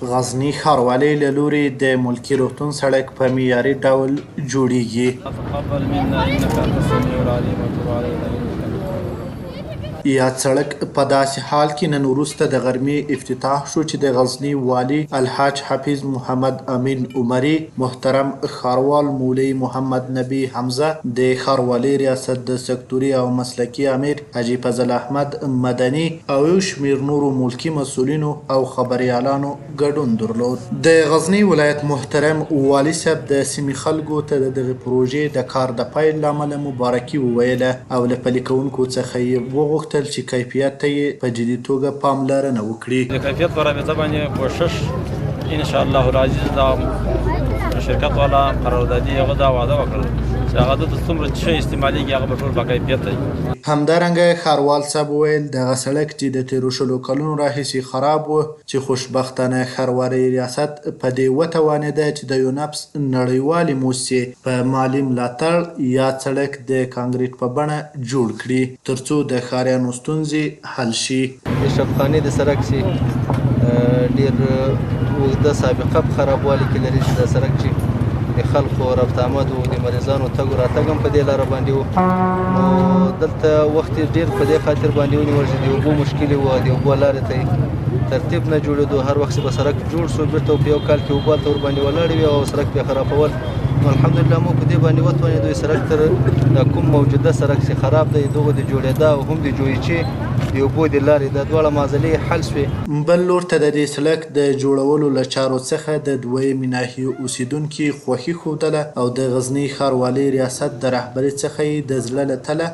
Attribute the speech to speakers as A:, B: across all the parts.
A: غزني ښاروالۍ له لوري د ملکي روغتون سړک په معیاري ډول جوړیږي. یاد سړک په داسې حال کې نن وروسته د غرمې افتتاح شو چې د غزني والي الحاج حفیظ محمد امین عمري، محترم ښاروال مولوي محمد نبی حمزه، د ښاروالۍ ریاست د سکتوري او مسلکي امیر حاجي فضل احمد مدني او یو شمېر نورو ملکي مسؤلینو او خبریالانو ګډون درلود. د غزني ولایت محترم والي صاحب د سیمې خلکو ته د دغې پروژې د کار د پیل له امله مبارکي وویله او له پلي کوونکو څخه یې وغوښتل چې کیفیت ته یې په جدي توګه پاملرنه وکړي.
B: د کیفیت په رابطه باندې کوشش ان شاء الله العزیز دا شرکت والا قراردادي هغه دا وعده وکړل چې هغه د څومره شی استعمالیږي هغه به ټول با کیفیت وي.
A: همدارنګه ښاروال صاحب وویل دغه سړک چې د تېرو 20 کلونو راهیسې خراب و چې خوشبختانه ښاروالۍ ریاست په دې وتوانېده چې د یونپس نړیوالې موسسې په مالي ملاتړ یاد سړک د کانکریټ په بڼه جوړ کړي ترڅو د ښاریانو ستونزې حل شي.
C: اشرف خاني د سړک چې ډېر اوږده سابقه په خرابوالي کې لري چې دا سړک چې د خلکو ربط آمد و د مریضانو تګ و راتګ هم په دې لاره باندې و نو دلته وخت ډېر په دې خاطر باندې ونیول چې د اوبو مشکل و د اوبو لارې ته ترتیب نه جوړېدو هر وخت چې به سړک جوړ شو بېرته په یو کال کې اوبه هلته ورباندې ولاړې وي او سړک بیا خرابول نو الحمدلله موږ په دې باندې وتوانېدو سړک تر دا کوم موجوده سړک چې خراب دی دغه د جوړېدا او هم د جوړیچې د اوبو د لارې دا دواړه معضلې حل شوې.
A: بل لور ته د دې سړک د جوړولو له چارو څخه د دویمې ناحیې اوسېدونکي خوښي ښودله او د غزني ښاروالۍ ریاست د رهبرۍ څخه یې د زړه له تله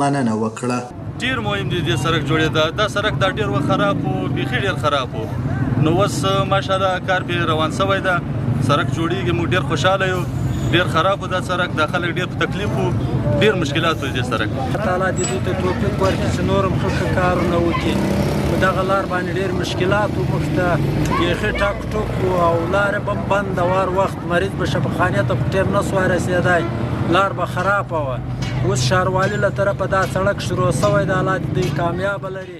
A: مننه وکړه.
D: ډېر مهم دی دې سړک جوړېده. دا سړک دا ډېر وخت خراب و، بیخي ډېر خراب و، نو اوس ماشاءالله کار پرې روان شوی ده، سړک جوړېږي، موږ ډېر خوشحاله یو. ډېر خراب و دا سړک، دا خلک ډېر په تکلیف و، ډېر مشکلات و دې سړک.
E: تعالی دې دوی ته توفیق ورکړي چې نور هم ښه کارونه وکړي. په دغه لار باندې ډېر مشکلات و، موږ ته بیخي ټاک ټوک و او لارې به بنده وار وخت مریض به شفاخانې ته په ټیم نه سوای رسېدی، لار به خرابه وه. اوس ښاروالي له طرفه دا سړک شروع شوی دی، الله دې دوی کامیابه لري.